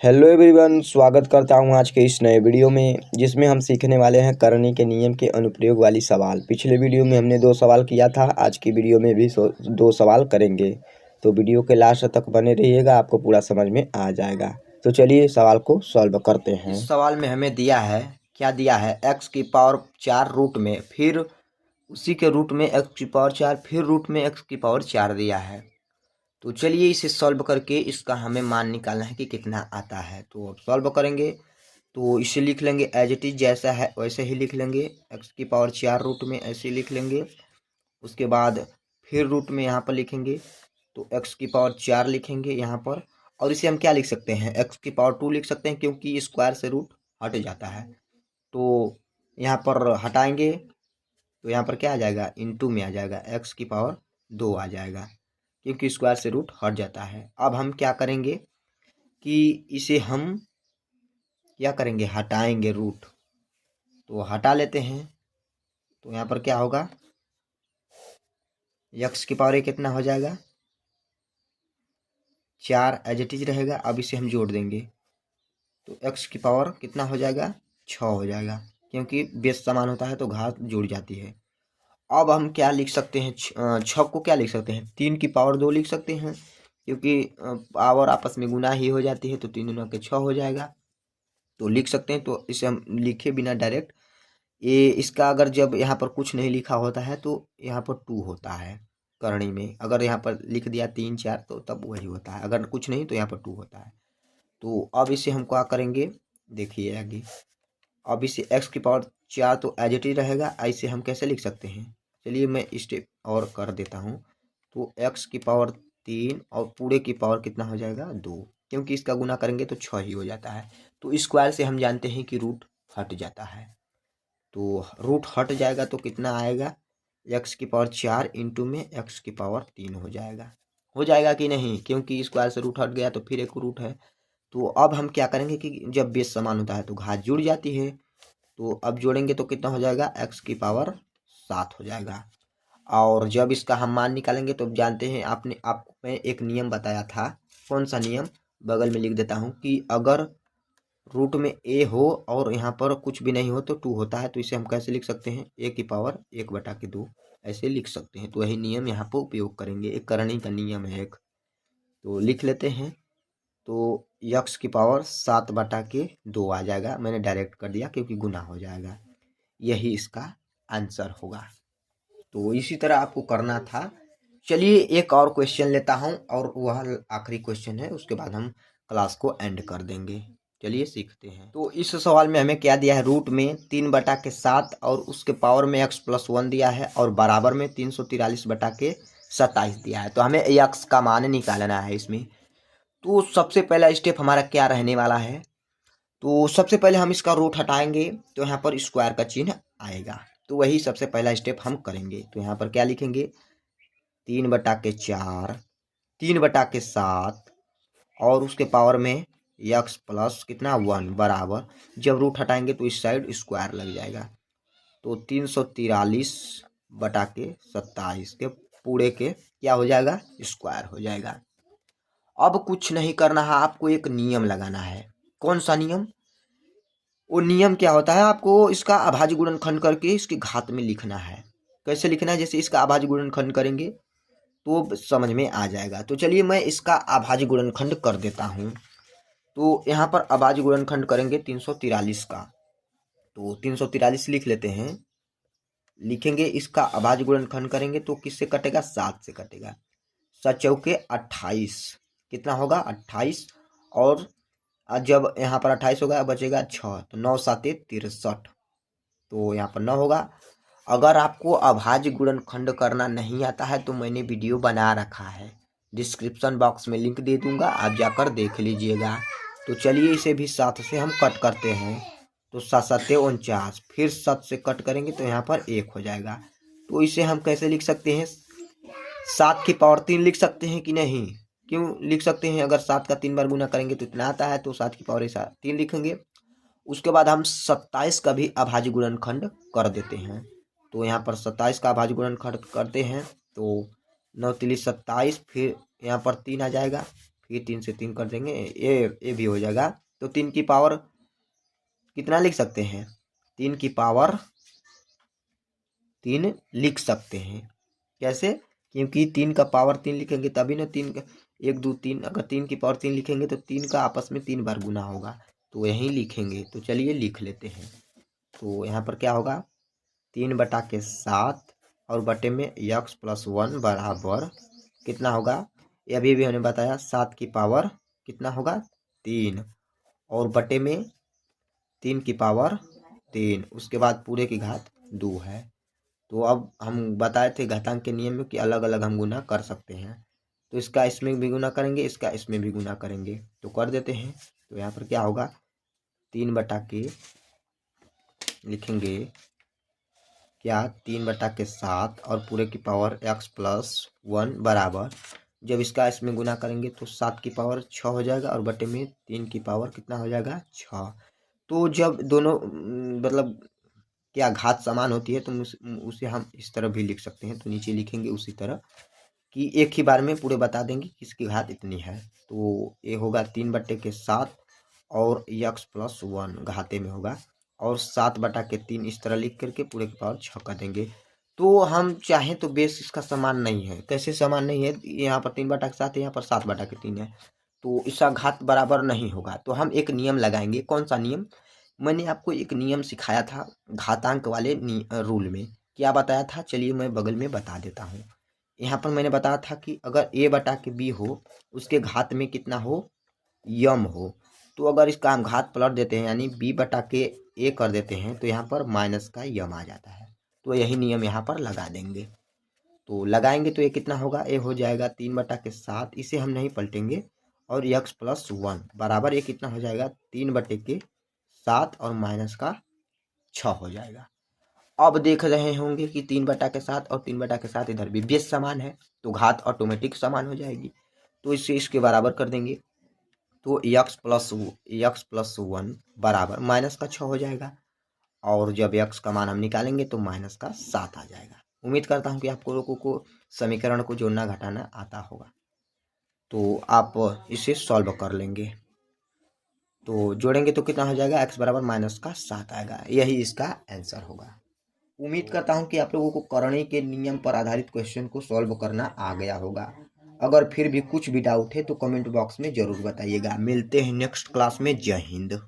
Hello everyone, स्वागत करता हूं आज के इस नए वीडियो में जिसमें हम सीखने वाले हैं करनी के नियम के अनुप्रयोग वाली सवाल। पिछले वीडियो में हमने 2 सवाल किया था, आज की वीडियो में भी 2 सवाल करेंगे। तो वीडियो के लास्ट तक बने रहिएगा, आपको पूरा समझ में आ जाएगा। तो चलिए सवाल को सॉल्व करते हैं। इस सवाल में हमें दिया है, क्या दिया है, x की पावर 4 रूट में, फिर उसी के रूट में x की पावर 4, फिर रूट में x की पावर 4 दिया है। तो चलिए इसे सॉल्व करके इसका हमें मान निकालना है कि कितना आता है। तो अब सॉल्व करेंगे तो इसे लिख लेंगे एज इट इज, जैसा है वैसे ही लिख लेंगे। x की पावर 4 रूट में ऐसे लिख लेंगे। उसके बाद फिर रूट में यहाँ पर लिखेंगे तो x की पावर 4 लिखेंगे यहाँ पर। और इसे हम क्या लिख सकते हैं, x की पावर 2 लिख सकते हैं, क्योंकि स्क्वायर से रूट हट जाता है। तो यहाँ पर हटाएंगे तो यहाँ पर क्या आ जाएगा, इनटू में आ जाएगा, x की पावर 2 आ जाएगा, क्योंकि स्क्वायर से रूट हट जाता है। अब हम क्या करेंगे कि इसे हम क्या करेंगे, हटाएंगे रूट। तो हटा लेते हैं तो यहाँ पर क्या होगा, x की पावर कितना हो जाएगा, 4 एज इट इज रहेगा। अब इसे हम जोड़ देंगे तो x की पावर कितना हो जाएगा, 6 हो जाएगा, क्योंकि बेस समान होता है तो घात जुड़ जाती है। अब हम क्या लिख सकते हैं, 6 को क्या लिख सकते हैं, 3 की पावर 2 लिख सकते हैं, क्योंकि पावर आपस में गुना ही हो जाती है। तो 3 गुना के 6 हो जाएगा, तो लिख सकते हैं। तो इसे हम लिखे बिना डायरेक्ट ये इसका अगर जब यहाँ पर कुछ नहीं लिखा होता है तो यहाँ पर 2 होता है करणी में। अगर यहाँ पर लिख दिया 3 4 तो तब वही होता है, अगर कुछ नहीं तो यहाँ पर 2 होता है। तो अब इसे हम क्या करेंगे, देखिए आगे। अब इसे x की पावर 4 तो एज इट इज रहेगा, ऐसे हम कैसे लिख सकते हैं, चलिए मैं स्टेप और कर देता हूँ। तो x की पावर 3 और पूरे की पावर कितना हो जाएगा, 2, क्योंकि इसका गुना करेंगे तो 6 ही हो जाता है। तो स्क्वायर से हम जानते हैं कि रूट हट जाता है। तो रूट हट जाएगा तो कितना आएगा, x की पावर 4 इंटू में x की पावर 3 हो जाएगा कि नहीं, क्योंकि स्क्वायर से रूट हट गया तो फिर एक रूट है। तो अब हम क्या करेंगे कि जब बेस समान होता है तो घात जुड़ जाती है। तो अब जोड़ेंगे तो कितना हो जाएगा, x की पावर 7 हो जाएगा। और जब इसका हम मान निकालेंगे तो जानते हैं, आपको मैं एक नियम बताया था, कौन सा नियम, बगल में लिख देता हूँ, कि अगर रूट में a हो और यहाँ पर कुछ भी नहीं हो तो 2 होता है। तो इसे हम कैसे लिख सकते हैं, a की पावर 1/2 ऐसे लिख सकते हैं। तो वही नियम यहाँ पर उपयोग करेंगे, एक करनी का नियम है एक। तो लिख लेते हैं तो x की पावर 7/2 आ जाएगा, मैंने डायरेक्ट कर दिया क्योंकि गुना हो जाएगा। यही इसका आंसर होगा। तो इसी तरह आपको करना था। चलिए एक और क्वेश्चन लेता हूं और वह आखिरी क्वेश्चन है, उसके बाद हम क्लास को एंड कर देंगे। चलिए सीखते हैं। तो इस सवाल में हमें क्या दिया है, रूट में 3/7 और उसके पावर में x+1 दिया है, और बराबर में 343/27 दिया है। तो हमें x का मान निकालना है इसमें। तो सबसे पहला स्टेप हमारा क्या रहने वाला है, तो सबसे पहले हम इसका रूट हटाएंगे तो यहाँ पर स्क्वायर का चिन्ह आएगा। तो वही सबसे पहला स्टेप हम करेंगे। तो यहाँ पर क्या लिखेंगे, 3/4, 3/7 और उसके पावर में x प्लस कितना 1 बराबर, जब रूट हटाएंगे तो इस साइड स्क्वायर लग जाएगा। तो 343/27 के पूरे के क्या हो जाएगा, स्क्वायर हो जाएगा। अब कुछ नहीं करना है, आपको एक नियम लगाना है। कौन सा नियम, वो नियम क्या होता है, आपको इसका अभाज्य गुणनखंड करके इसके घात में लिखना है। कैसे लिखना है, जैसे इसका अभाज्य गुणनखंड करेंगे तो समझ में आ जाएगा। तो चलिए मैं इसका अभाज्य गुणनखंड कर देता हूँ। तो यहाँ पर अभाज्य गुणनखंड करेंगे 343 का, तो 343 लिख लेते हैं। लिखेंगे इसका अभाज्य गुणनखंड करेंगे तो किससे कटेगा, 7 से कटेगा। 7 चौके 28, कितना होगा 28, और जब यहाँ पर 28 होगा बचेगा 6, तो 9 7 63, तो यहाँ पर 9 होगा। अगर आपको अभाज्य गुणनखंड करना नहीं आता है तो मैंने वीडियो बना रखा है, डिस्क्रिप्शन बॉक्स में लिंक दे दूंगा, आप जाकर देख लीजिएगा। तो चलिए इसे भी 7 से हम कट करते हैं। तो 7 7 49, फिर 7 से कट करेंगे तो यहाँ पर 1 हो जाएगा। तो इसे हम कैसे लिख सकते हैं, 7 की पावर 3 लिख सकते हैं कि नहीं, क्यों लिख सकते हैं, अगर 7 का 3 बार गुना करेंगे तो इतना आता है, तो 7 की पावर 3 लिखेंगे। उसके बाद हम 27 का भी अभाज्य गुणनखंड कर देते हैं। तो यहाँ पर 27 का अभाज्य गुणनखंड करते हैं तो 9 3 27, फिर यहाँ पर 3 आ जाएगा, फिर 3 से 3 कर देंगे, ये भी हो जाएगा। तो 3 की पावर कितना लिख सकते हैं? 3 की पावर 3 लिख सकते हैं। कैसे? क्योंकि 3 का पावर 3 लिखेंगे तभी ना 3 का 1 2 3, अगर 3 की पावर 3 लिखेंगे तो 3 का आपस में 3 बार गुना होगा, तो यहीं लिखेंगे। तो चलिए लिख लेते हैं। तो यहाँ पर क्या होगा? 3/7 और बटे में x+1 बराबर कितना होगा? ये अभी भी हमने बताया 7 की पावर कितना होगा? 3 और बटे में 3 की पावर 3, उसके बाद पूरे की घात 2 है। तो अब हम बताए थे घातांक के नियम में कि अलग अलग हम गुना कर सकते हैं। तो इसका इसमें भी गुना करेंगे, इसका इसमें भी गुना करेंगे, तो कर देते हैं। तो यहाँ पर क्या होगा? 3/के लिखेंगे क्या? 3/7 और पूरे की पावर x+1 बराबर, जब इसका इसमें गुना करेंगे तो 7 की पावर 6 हो जाएगा और बटे में 3 की पावर कितना हो जाएगा? 6। तो जब दोनों मतलब क्या घात समान होती है तो उसे हम इस तरह भी लिख सकते हैं। तो नीचे लिखेंगे उसी तरह कि एक ही बार में पूरे बता देंगे किसकी घात इतनी है। तो ये होगा 3/7 और x+1 घाते में होगा, और 7/3 इस तरह लिख करके पूरे की पावर 6 कर देंगे। तो हम चाहें तो बेस इसका समान नहीं है। कैसे समान नहीं है? यहाँ पर 3/7 है, यहाँ पर 7/3 है, तो इसका घात बराबर नहीं होगा। तो हम एक नियम लगाएंगे। कौन सा नियम? मैंने आपको एक नियम सिखाया था घातांक वाले रूल में। क्या बताया था? चलिए मैं बगल में बता देता हूँ। यहाँ पर मैंने बताया था कि अगर a/b हो, उसके घात में कितना हो? यम हो। तो अगर इसका हम घात पलट देते हैं यानी b/a कर देते हैं तो यहाँ पर माइनस का यम आ जाता है। तो यही नियम यहाँ पर लगा देंगे। तो लगाएंगे तो ये कितना होगा? ये हो जाएगा 3/7, इसे हम नहीं पलटेंगे, और x+1 बराबर ये कितना हो जाएगा? 3/7 और माइनस का 6 हो जाएगा। अब देख रहे होंगे कि 3/7 और 3/7 इधर भी बेस समान है, तो घात ऑटोमेटिक समान हो जाएगी। तो इससे इसके बराबर कर देंगे, तो x+1 बराबर माइनस का 6 हो जाएगा, और जब x का मान हम निकालेंगे तो माइनस का 7 आ जाएगा। उम्मीद करता हूँ कि आपको लोगों को समीकरण को जोड़ना घटाना आता होगा, तो आप इसे सॉल्व कर लेंगे। तो जोड़ेंगे तो कितना हो जाएगा? x बराबर माइनस का 7 आएगा। यही इसका आंसर होगा। उम्मीद करता हूँ कि आप लोगों को करणी के नियम पर आधारित क्वेश्चन को सॉल्व करना आ गया होगा। अगर फिर भी कुछ भी डाउट है तो कमेंट बॉक्स में ज़रूर बताइएगा। मिलते हैं नेक्स्ट क्लास में। जय हिंद।